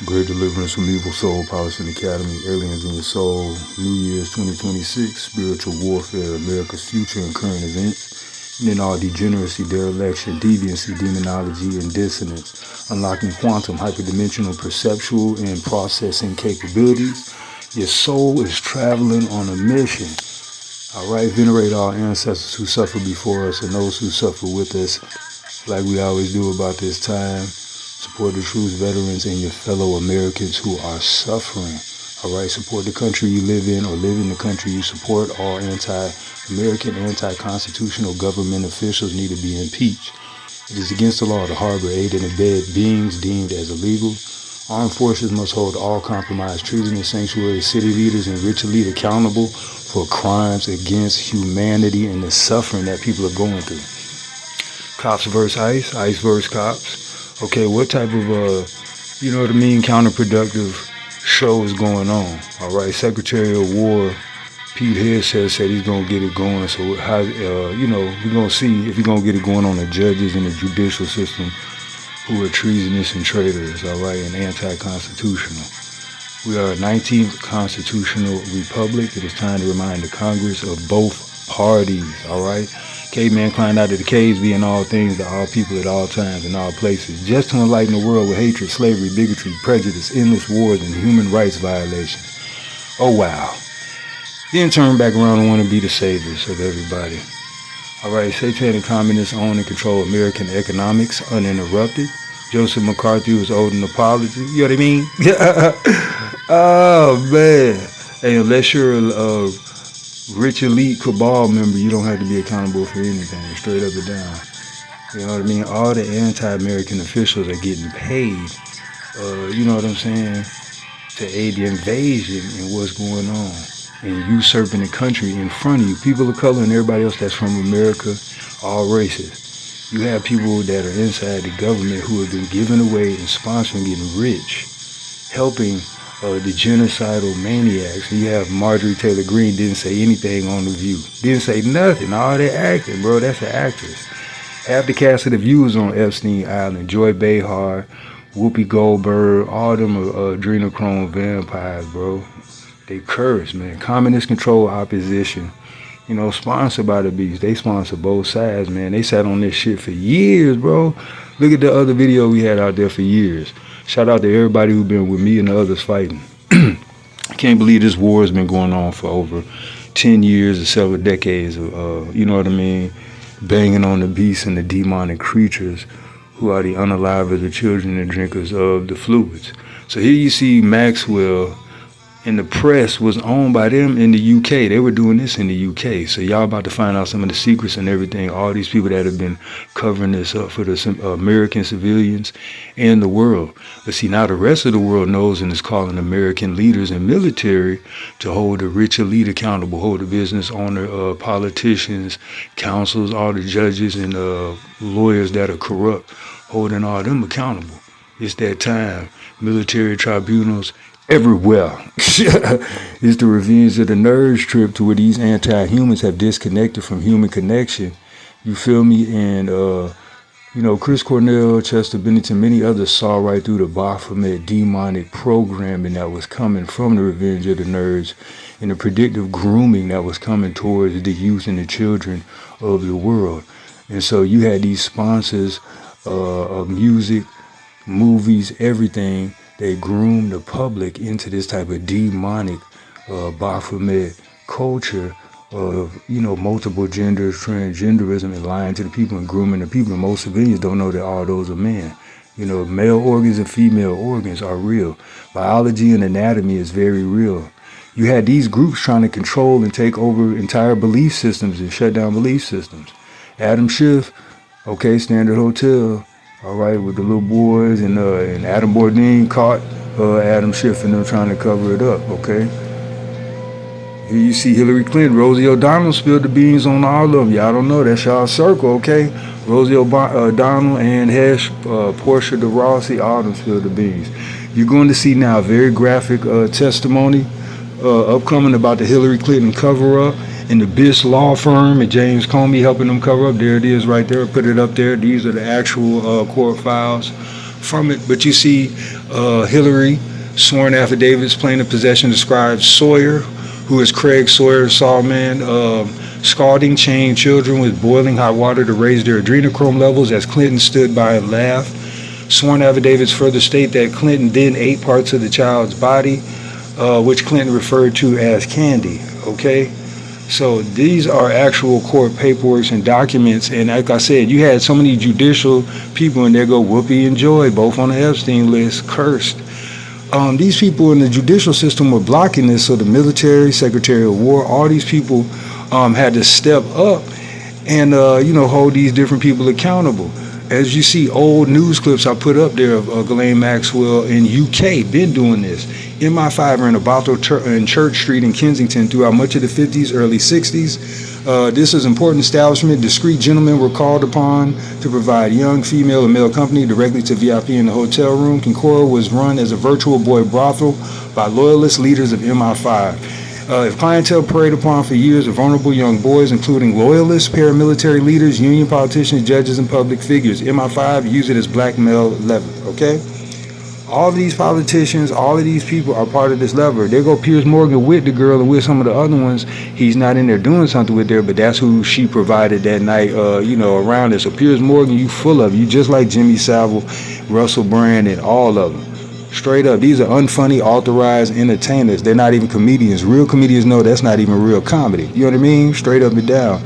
Great Deliverance from Evil, Soul Polishing Academy, Aliens in Your Soul, New Year's 2026, Spiritual Warfare, America's Future and Current Events, and then all degeneracy, dereliction, deviancy, demonology, and dissonance, unlocking quantum, hyperdimensional, perceptual, and processing capabilities. Your soul is traveling on a mission. All right, venerate our ancestors who suffered before us and those who suffer with us, like we always do about this time. Support the truth veterans and your fellow Americans who are suffering. All right, support the country you live in or live in the country you support. All anti-American, anti-constitutional government officials need to be impeached. It is against the law to harbor, aid, and abet beings deemed as illegal. Armed forces must hold all compromised, treasonous, sanctuary city leaders and rich elite accountable for crimes against humanity and the suffering that people are going through. Cops versus ICE, ICE versus cops. Okay, what type of, counterproductive show is going on? All right, Secretary of War Pete Hegseth said he's going to get it going. So, we're going to see if he's going to get it going on the judges and the judicial system who are treasonous and traitors, all right, and anti-constitutional. We are a 19th constitutional republic. It is time to remind the Congress of both parties, all right? Caveman climbed out of the caves, being all things to all people at all times and all places, just to enlighten the world with hatred, slavery, bigotry, prejudice, endless wars, and human rights violations. Oh, wow. Then turn back around and want to be the saviors of everybody. All right, satanic communists own and control American economics uninterrupted. Joseph McCarthy was owed an apology. You know what I mean? Oh, man. Hey, unless you're a rich elite cabal member, you don't have to be accountable for anything, straight up and down. You know what I mean? All the anti-American officials are getting paid, you know what I'm saying, to aid the invasion and what's going on and usurping the country in front of you. People of color and everybody else that's from America, all races. You have people that are inside the government who have been given away and sponsoring, getting rich, helping the genocidal maniacs. And you have Marjorie Taylor Greene didn't say anything on The View. Didn't say nothing. All that acting, bro. That's an actress. Half the cast of The View is on Epstein Island. Joy Behar, Whoopi Goldberg, all them are adrenochrome vampires, bro. They curse, man. Communist control opposition. You know, sponsored by the beast. They sponsor both sides, man. They sat on this shit for years, bro. Look at the other video we had out there for years. Shout out to everybody who's been with me and the others fighting. I can't believe this war has been going on for over 10 years or several decades of, you know what I mean, banging on the beasts and the demonic creatures who are the unalive, the children and drinkers of the fluids. So here you see Maxwell, and the press was owned by them in the UK. They were doing this in the UK. So y'all about to find out some of the secrets and everything. All these people that have been covering this up for the American civilians and the world. But see, now the rest of the world knows and is calling American leaders and military to hold the rich elite accountable, hold the business owner, politicians, councils, all the judges and lawyers that are corrupt, holding all them accountable. It's that time. Military tribunals everywhere. It's the Revenge of the Nerds trip to where these anti-humans have disconnected from human connection. You feel me? And, Chris Cornell, Chester Bennington, many others saw right through the Baphomet demonic programming that was coming from the Revenge of the Nerds and the predictive grooming that was coming towards the youth and the children of the world. And so you had these sponsors of music, movies, everything. They groom the public into this type of demonic Baphomet culture of, multiple genders, transgenderism, and lying to the people and grooming the people. And most civilians don't know that all those are men. Male organs and female organs are real. Biology and anatomy is very real. You had these groups trying to control and take over entire belief systems and shut down belief systems. Adam Schiff, okay, Standard Hotel, all right, with the little boys and Adam Bourdain caught Adam Schiff and them trying to cover it up, okay? Here you see Hillary Clinton. Rosie O'Donnell spilled the beans on all of them. Y'all don't know, that's y'all circle, okay? Rosie O'Donnell and Hesh, Portia de Rossi, all of them spilled the beans. You're going to see now very graphic testimony upcoming about the Hillary Clinton cover-up and the Biss law firm and James Comey helping them cover up. There it is right there. Put it up there. These are the actual court files from it. But you see Hillary, sworn affidavits, plain of possession describes Sawyer, who is Craig Sawyer, saw man, scalding chained children with boiling hot water to raise their adrenochrome levels as Clinton stood by and laughed. Sworn affidavits further state that Clinton then ate parts of the child's body, which Clinton referred to as candy, okay? So these are actual court paperwork and documents, and like I said, you had so many judicial people, and there go Whoopi and Joy, both on the Epstein list, cursed. These people in the judicial system were blocking this, so the military, Secretary of War, all these people had to step up and hold these different people accountable. As you see old news clips I put up there of Ghislaine Maxwell in UK, been doing this. MI5 are in a brothel in Church Street in Kensington throughout much of the 50s, early 60s. This is an important establishment. Discreet gentlemen were called upon to provide young female and male company directly to VIP in the hotel room. Kinkora was run as a virtual boy brothel by loyalist leaders of MI5. If clientele preyed upon for years of vulnerable young boys, including loyalists, paramilitary leaders, union politicians, judges, and public figures, MI5 use it as blackmail lever, okay? All of these politicians, all of these people are part of this lever. There go Piers Morgan with the girl and with some of the other ones. He's not in there doing something with her, but that's who she provided that night, around it. So Piers Morgan, you full of, you just like Jimmy Savile, Russell Brand, and all of them. Straight up, these are unfunny, authorized entertainers. They're not even comedians. Real comedians know that's not even real comedy. You know what I mean? Straight up and down.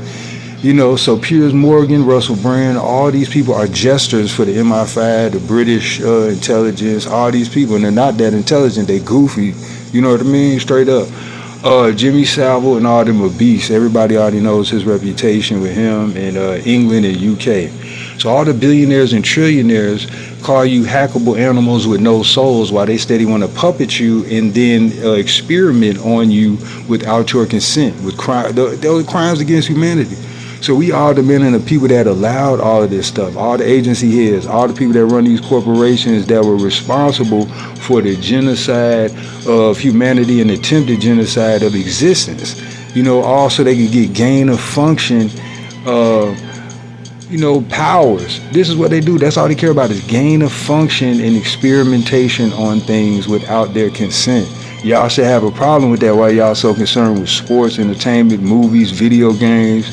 So Piers Morgan, Russell Brand, all these people are jesters for the MI5, the British intelligence, all these people, and they're not that intelligent. They goofy. You know what I mean? Straight up. Jimmy Savile and all them are beasts. Everybody already knows his reputation with him in England and UK. So all the billionaires and trillionaires call you hackable animals with no souls while they steady want to puppet you and then experiment on you without your consent with those crimes against humanity. So we are the men and the people that allowed all of this stuff, all the agency heads, all the people that run these corporations that were responsible for the genocide of humanity and attempted genocide of existence. Also they can get gain of function, powers. This is what they do. That's all they care about is gain of function and experimentation on things without their consent. Y'all should have a problem with that. Why y'all so concerned with sports, entertainment, movies, video games,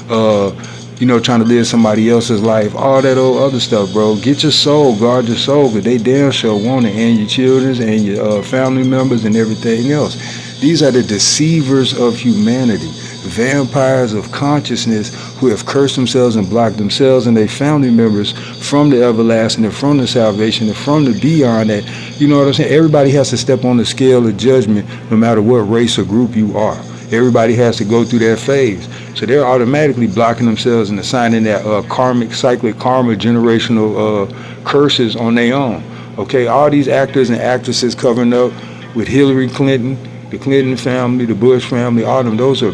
trying to live somebody else's life, all that old other stuff, bro. Get your soul, guard your soul, because they damn sure want it, and your children's and your family members and everything else. These are the deceivers of humanity, vampires of consciousness who have cursed themselves and blocked themselves and their family members from the everlasting and from the salvation and from the beyond that. You know what I'm saying? Everybody has to step on the scale of judgment no matter what race or group you are. Everybody has to go through that phase. So they're automatically blocking themselves and assigning that karmic, cyclic karma, generational curses on their own. Okay, all these actors and actresses covering up with Hillary Clinton, the Clinton family, the Bush family, all them, those are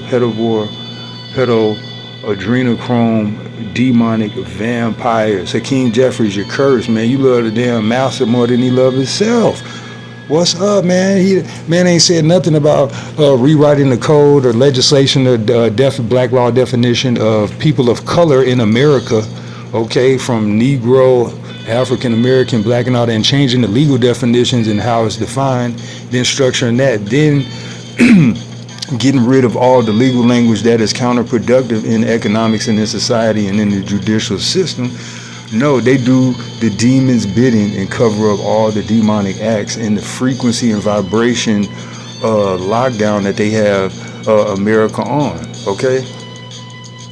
adrenochrome, demonic vampires. Hakeem Jeffries, you're cursed, man. You love the damn master more than he loved himself. What's up, man? Man ain't said nothing about rewriting the code or legislation or black law definition of people of color in America, okay, from Negro, African American, black and all that, and changing the legal definitions and how it's defined, then structuring that, then getting rid of all the legal language that is counterproductive in economics and in society and in the judicial system. No, they do the demon's bidding and cover up all the demonic acts and the frequency and vibration lockdown that they have America on, okay?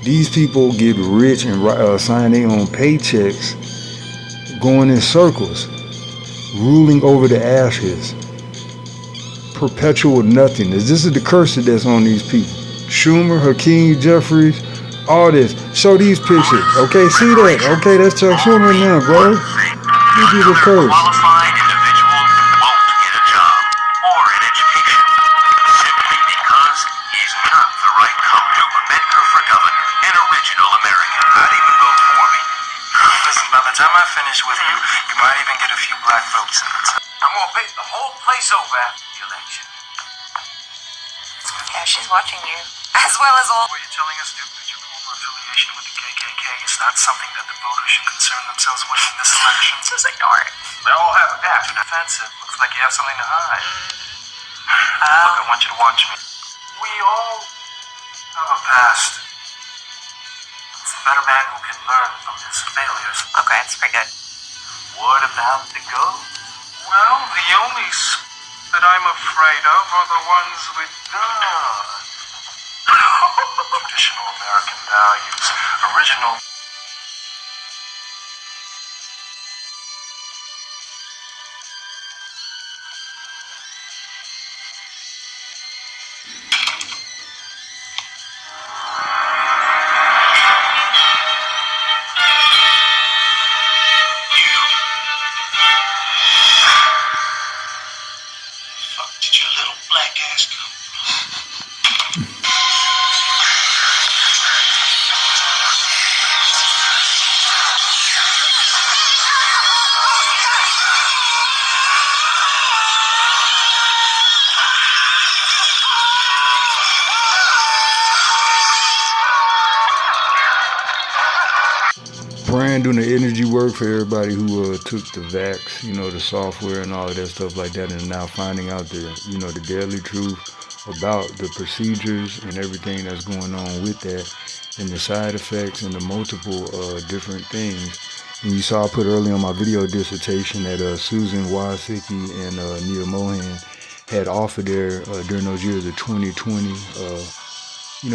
These people get rich and sign their own paychecks, going in circles, ruling over the ashes, perpetual nothingness. This is the curse that's on these people. Schumer, Hakeem Jeffries, all this. Show these pictures. Okay, see that? Okay, that's Chuck Schumer now, bro. You do the curse. Qualified individual won't get a job or an education simply because he's not the right color. Duke Medgar for governor, an original American. Not even vote for me. Listen, by the time I finish with you, you might even get a few black votes in the time. I'm gonna pick the whole place over after the election. Yeah, she's watching you. As well as all. Were you telling us, Duke, that your former affiliation with the KKK is not something that the voters should concern themselves with in this election? Just ignore it. They all have a past. You're defensive. Looks like you have something to hide. Look, I want you to watch me. We all have a past. It's a better man who can learn from his failures. Okay, that's pretty good. What about the ghosts? Well, the only that I'm afraid of are the ones with guns. Traditional American values. Original. Did your little black ass come from? Brand doing the energy work for everybody who took the vax, the software and all of that stuff like that, and now finding out the deadly truth about the procedures and everything that's going on with that, and the side effects and the multiple different things. And you saw I put earlier on my video dissertation that Susan Wojcicki and Neil Mohan had offered there during those years of 2020.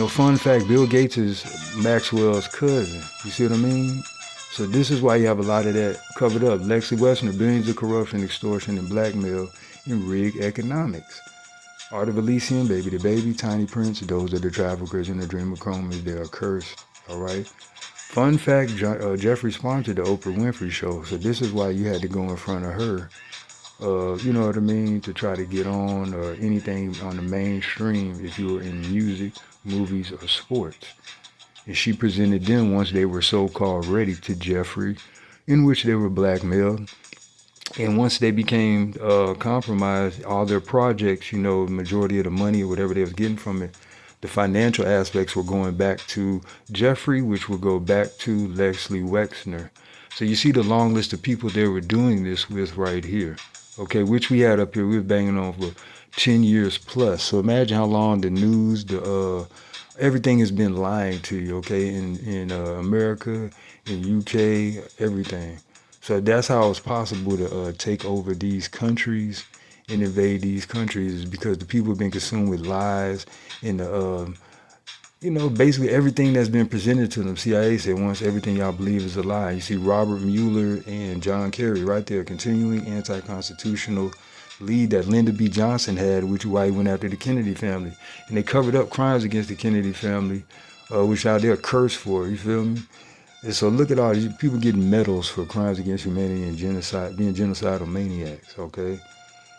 Fun fact, Bill Gates is Maxwell's cousin. You see what I mean? So this is why you have a lot of that covered up. Lexi Wexner, billions of corruption, extortion, and blackmail in rigged economics. Art of Elysium, Baby the Baby, Tiny Prince, those are the traffickers in the Dream of Chrome, they are cursed. All right. Fun fact, Jeffrey sponsored the Oprah Winfrey Show. So this is why you had to go in front of her. You know what I mean? To try to get on or anything on the mainstream if you were in music, movies, or sports. And she presented them once they were so-called ready to Jeffrey, in which they were blackmailed. And once they became compromised, all their projects, majority of the money or whatever they was getting from it, the financial aspects were going back to Jeffrey, which would go back to Lexi Wexner. So you see the long list of people they were doing this with right here. Okay, which we had up here, we were banging on for 10 years plus. So imagine how long the news, everything has been lying to you, okay, in America, in UK, everything. So that's how it's possible to take over these countries and invade these countries, is because the people have been consumed with lies and basically everything that's been presented to them. CIA said once everything y'all believe is a lie. You see Robert Mueller and John Kerry right there, continuing anti-constitutional lead that Lyndon B. Johnson had, which is why he went after the Kennedy family. And they covered up crimes against the Kennedy family, which out there cursed for, you feel me? And so look at all these people getting medals for crimes against humanity and genocide, being genocidal maniacs, okay?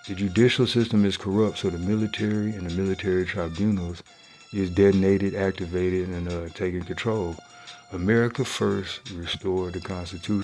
The judicial system is corrupt, so the military and the military tribunals is detonated, activated, and taking control. America first, restore the Constitution.